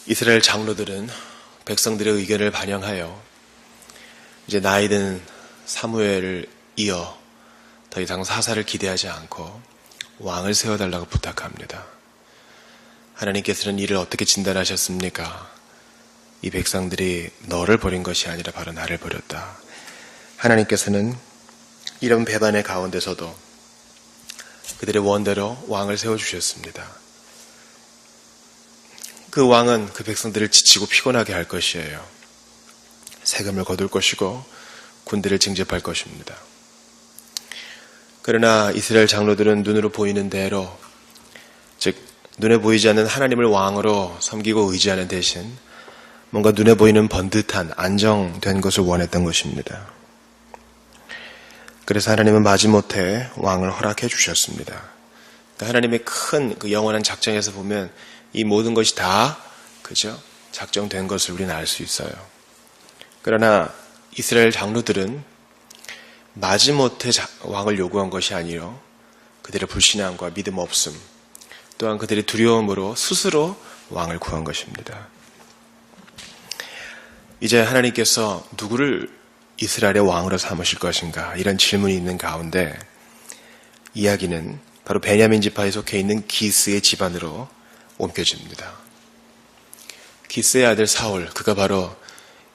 이스라엘 장로들은 백성들의 의견을 반영하여 이제 나이든 사무엘을 이어 더 이상 사사를 기대하지 않고 왕을 세워달라고 부탁합니다. 하나님께서는 이를 어떻게 진단하셨습니까? 이 백성들이 너를 버린 것이 아니라 바로 나를 버렸다. 하나님께서는 이런 배반의 가운데서도 그들의 원대로 왕을 세워주셨습니다. 그 왕은 그 백성들을 지치고 피곤하게 할 것이에요. 세금을 거둘 것이고 군대를 징집할 것입니다. 그러나 이스라엘 장로들은 눈으로 보이는 대로, 즉 눈에 보이지 않는 하나님을 왕으로 섬기고 의지하는 대신 뭔가 눈에 보이는 번듯한 안정된 것을 원했던 것입니다. 그래서 하나님은 마지못해 왕을 허락해 주셨습니다. 그러니까 하나님의 큰 그 영원한 작정에서 보면 이 모든 것이 다 작정된 것을 우리는 알 수 있어요. 그러나 이스라엘 장로들은 마지못해 왕을 요구한 것이 아니요 그들의 불신앙과 믿음 없음, 또한 그들의 두려움으로 스스로 왕을 구한 것입니다. 이제 하나님께서 누구를 이스라엘의 왕으로 삼으실 것인가, 이런 질문이 있는 가운데 이야기는 바로 베냐민 지파에 속해 있는 기스의 집안으로 옮겨집니다. 기스의 아들 사울, 그가 바로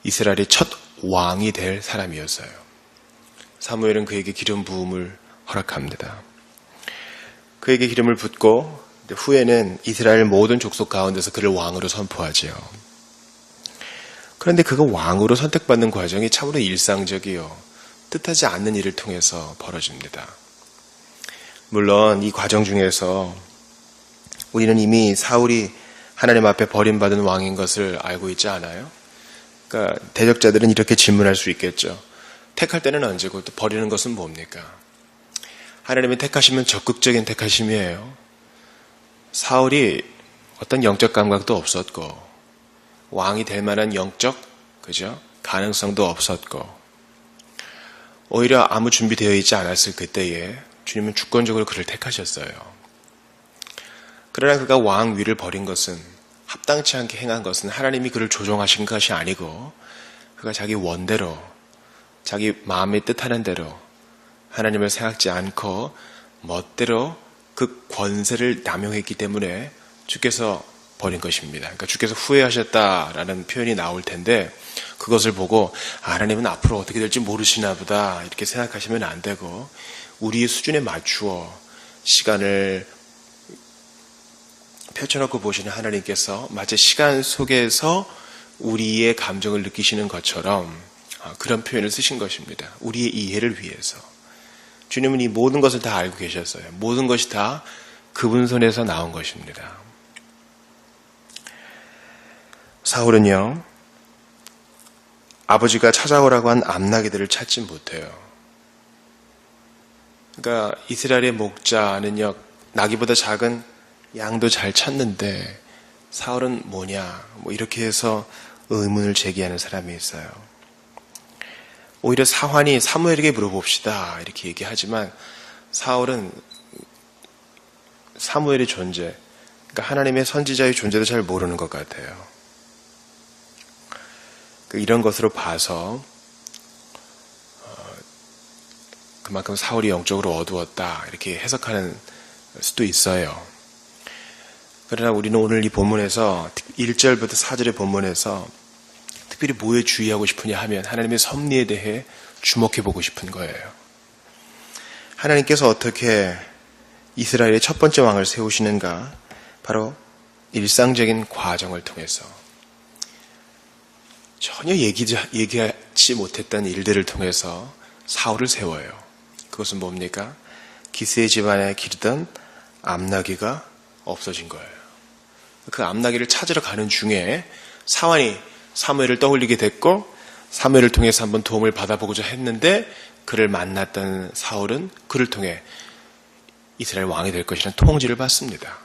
이스라엘의 첫 왕이 될 사람이었어요. 사무엘은 그에게 기름 부음을 허락합니다. 그에게 기름을 붓고 후에는 이스라엘 모든 족속 가운데서 그를 왕으로 선포하지요. 그런데 그가 왕으로 선택받는 과정이 참으로 일상적이요, 뜻하지 않는 일을 통해서 벌어집니다. 물론 이 과정 중에서 우리는 이미 사울이 하나님 앞에 버림받은 왕인 것을 알고 있지 않아요? 그러니까 대적자들은 이렇게 질문할 수 있겠죠. 택할 때는 언제고 또 버리는 것은 뭡니까? 하나님이 택하시면 적극적인 택하심이에요. 사울이 어떤 영적 감각도 없었고 왕이 될 만한 영적 가능성도 없었고 오히려 아무 준비되어 있지 않았을 그때에 주님은 주권적으로 그를 택하셨어요. 그러나 그가 왕 위를 버린 것은, 합당치 않게 행한 것은 하나님이 그를 조종하신 것이 아니고 그가 자기 원대로, 자기 마음이 뜻하는 대로 하나님을 생각지 않고 멋대로 그 권세를 남용했기 때문에 주께서 버린 것입니다. 그러니까 주께서 후회하셨다라는 표현이 나올 텐데 그것을 보고 하나님은 앞으로 어떻게 될지 모르시나 보다 이렇게 생각하시면 안 되고, 우리의 수준에 맞추어 시간을 펼쳐놓고 보시는 하나님께서 마치 시간 속에서 우리의 감정을 느끼시는 것처럼 그런 표현을 쓰신 것입니다. 우리의 이해를 위해서. 주님은 이 모든 것을 다 알고 계셨어요. 모든 것이 다 그분 손에서 나온 것입니다. 사울은요, 아버지가 찾아오라고 한 암나기들을 찾지 못해요. 그러니까 이스라엘의 목자는요, 나기보다 작은 양도 잘 찾는데 사울은 뭐냐, 이렇게 해서 의문을 제기하는 사람이 있어요. 오히려 사환이 사무엘에게 물어봅시다 이렇게 얘기하지만 사울은 사무엘의 존재, 그러니까 하나님의 선지자의 존재도 잘 모르는 것 같아요. 이런 것으로 봐서 그만큼 사울이 영적으로 어두웠다 이렇게 해석하는 수도 있어요. 그러나 우리는 오늘 이 본문에서 1절부터 4절의 본문에서 특별히 뭐에 주의하고 싶으냐 하면 하나님의 섭리에 대해 주목해보고 싶은 거예요. 하나님께서 어떻게 이스라엘의 첫 번째 왕을 세우시는가? 바로 일상적인 과정을 통해서, 전혀 얘기하지 못했던 일들을 통해서 사울을 세워요. 그것은 뭡니까? 기스의 집안에 기르던 암나기가 없어진 거예요. 그 암나기를 찾으러 가는 중에 사환이 사무엘을 떠올리게 됐고 사무엘을 통해서 한번 도움을 받아보고자 했는데 그를 만났던 사울은 그를 통해 이스라엘 왕이 될 것이라는 통지를 받습니다.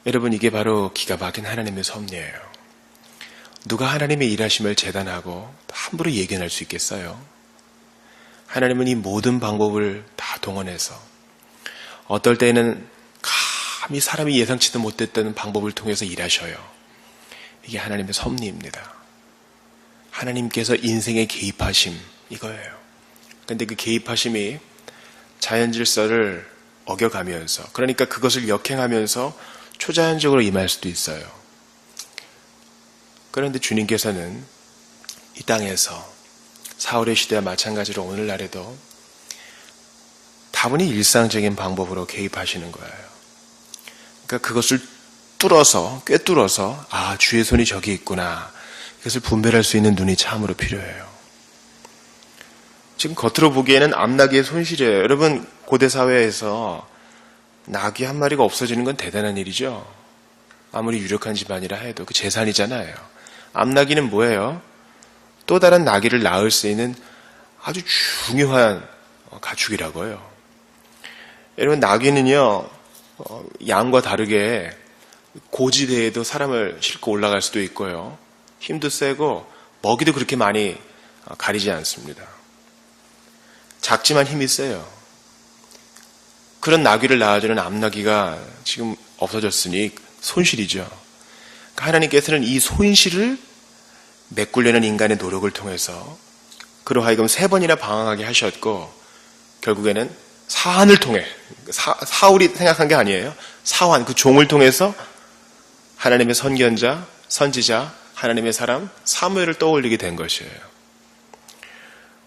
여러분, 이게 바로 기가 막힌 하나님의 섭리예요. 누가 하나님의 일하심을 재단하고 함부로 예견할 수 있겠어요? 하나님은 이 모든 방법을 다 동원해서 어떨 때는 감히 사람이 예상치도 못했던 방법을 통해서 일하셔요. 이게 하나님의 섭리입니다. 하나님께서 인생에 개입하심, 이거예요. 근데 그 개입하심이 자연 질서를 어겨가면서, 그러니까 그것을 역행하면서 초자연적으로 임할 수도 있어요. 그런데 주님께서는 이 땅에서 사울의 시대와 마찬가지로 오늘날에도 다분히 일상적인 방법으로 개입하시는 거예요. 그러니까 그것을 꿰뚫어서 아, 주의 손이 저기 있구나. 그것을 분별할 수 있는 눈이 참으로 필요해요. 지금 겉으로 보기에는 암나귀의 손실이에요. 여러분, 고대 사회에서 나귀 한 마리가 없어지는 건 대단한 일이죠. 아무리 유력한 집안이라 해도 그 재산이잖아요. 암나귀는 뭐예요? 또 다른 나귀를 낳을 수 있는 아주 중요한 가축이라고요. 여러분, 나귀는요, 양과 다르게 고지대에도 사람을 싣고 올라갈 수도 있고요. 힘도 세고 먹이도 그렇게 많이 가리지 않습니다. 작지만 힘이 세요. 그런 나귀를 낳아주는 암나귀가 지금 없어졌으니 손실이죠. 그러니까 하나님께서는 이 손실을 메꾸려는 인간의 노력을 통해서 그로 하여금 3번이나 방황하게 하셨고, 결국에는 사환을 통해, 사울이 생각한 게 아니에요. 사환, 그 종을 통해서 하나님의 선견자, 선지자, 하나님의 사람 사무엘을 떠올리게 된 것이에요.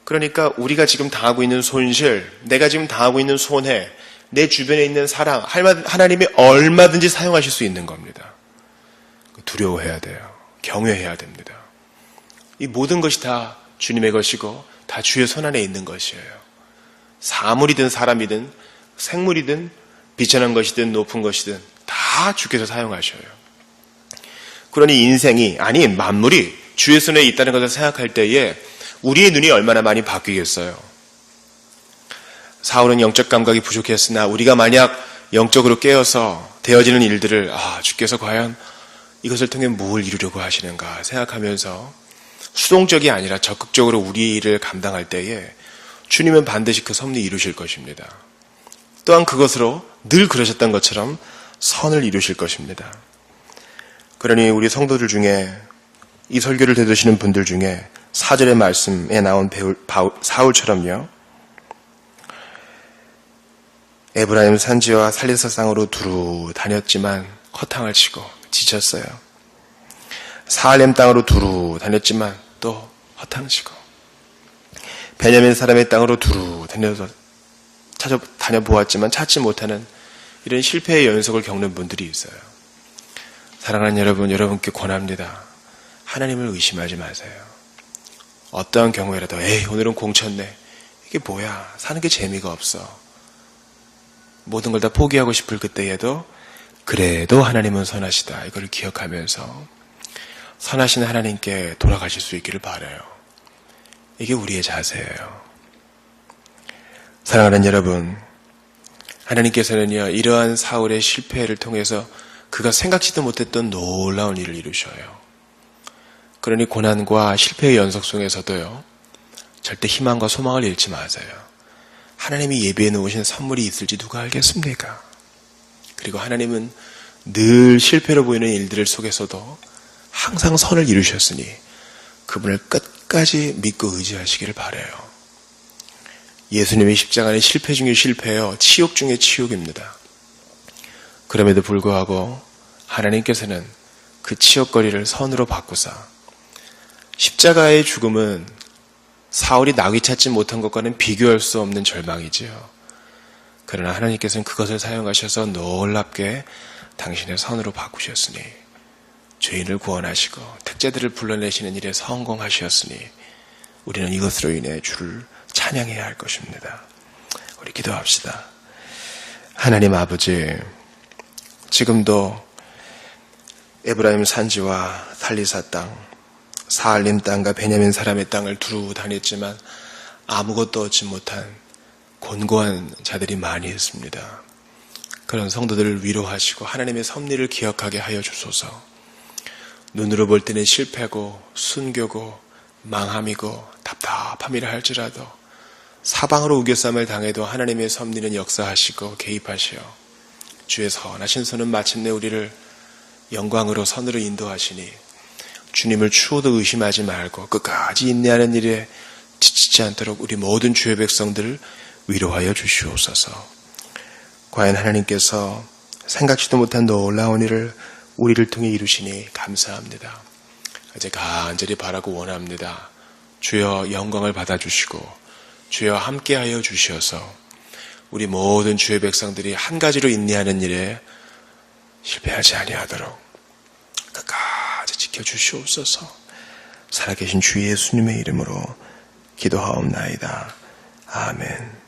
그러니까 우리가 지금 당하고 있는 손실, 내가 지금 당하고 있는 손해, 내 주변에 있는 사랑, 하나님이 얼마든지 사용하실 수 있는 겁니다. 두려워해야 돼요. 경외해야 됩니다. 이 모든 것이 다 주님의 것이고 다 주의 손 안에 있는 것이에요. 사물이든 사람이든 생물이든 비천한 것이든 높은 것이든 다 주께서 사용하셔요. 그러니 인생이, 아니 만물이 주의 손에 있다는 것을 생각할 때에 우리의 눈이 얼마나 많이 바뀌겠어요. 사울은 영적 감각이 부족했으나 우리가 만약 영적으로 깨어서 되어지는 일들을 주께서 과연 이것을 통해 뭘 이루려고 하시는가 생각하면서 수동적이 아니라 적극적으로 우리 일을 감당할 때에 주님은 반드시 그 섭리 이루실 것입니다. 또한 그것으로 늘 그러셨던 것처럼 선을 이루실 것입니다. 그러니 우리 성도들 중에 이 설교를 들으시는 분들 중에 4절의 말씀에 나온 사울처럼요, 에브라임 산지와 살리사상으로 두루 다녔지만 허탕을 치고 지쳤어요. 사알렘 땅으로 두루 다녔지만 또 허탕을 치고, 베냐민 사람의 땅으로 두루 다녀보았지만 찾지 못하는 이런 실패의 연속을 겪는 분들이 있어요. 사랑하는 여러분, 여러분께 권합니다. 하나님을 의심하지 마세요. 어떠한 경우에라도 오늘은 공쳤네. 이게 뭐야? 사는 게 재미가 없어. 모든 걸 다 포기하고 싶을 그때에도 그래도 하나님은 선하시다. 이걸 기억하면서 선하신 하나님께 돌아가실 수 있기를 바라요. 이게 우리의 자세예요. 사랑하는 여러분, 하나님께서는요, 이러한 사울의 실패를 통해서 그가 생각지도 못했던 놀라운 일을 이루셔요. 그러니 고난과 실패의 연속 속에서도요, 절대 희망과 소망을 잃지 마세요. 하나님이 예비해 놓으신 선물이 있을지 누가 알겠습니까? 그리고 하나님은 늘 실패로 보이는 일들 속에서도 항상 선을 이루셨으니 그분을 끝까지 믿고 의지하시기를 바라요. 예수님의 십자가는 실패 중에 실패요, 치욕 중에 치욕입니다. 그럼에도 불구하고 하나님께서는 그 치욕거리를 선으로 바꾸사 십자가의 죽음은 사울이 나귀 찾지 못한 것과는 비교할 수 없는 절망이지요. 그러나 하나님께서는 그것을 사용하셔서 놀랍게 당신의 선으로 바꾸셨으니 죄인을 구원하시고 택자들을 불러내시는 일에 성공하셨으니 우리는 이것으로 인해 주를 찬양해야 할 것입니다. 우리 기도합시다. 하나님 아버지, 지금도 에브라임 산지와 살리사 땅, 사알림 땅과 베냐민 사람의 땅을 두루 다녔지만 아무것도 얻지 못한 곤고한 자들이 많이 있습니다. 그런 성도들을 위로하시고 하나님의 섭리를 기억하게 하여 주소서. 눈으로 볼 때는 실패고 순교고 망함이고 답답함이라 할지라도 사방으로 우겨쌈을 당해도 하나님의 섭리는 역사하시고 개입하시어 주의 선하신 손은 마침내 우리를 영광으로 선으로 인도하시니 주님을 추호도 의심하지 말고 끝까지 인내하는 일에 지치지 않도록 우리 모든 주의 백성들을 위로하여 주시옵소서. 과연 하나님께서 생각지도 못한 놀라운 일을 우리를 통해 이루시니 감사합니다. 이제 간절히 바라고 원합니다. 주여 영광을 받아주시고 주여 함께하여 주시어서 우리 모든 주의 백성들이 한 가지로 인내하는 일에 실패하지 아니하도록 끝까지 지켜주시옵소서. 살아계신 주 예수님의 이름으로 기도하옵나이다. 아멘.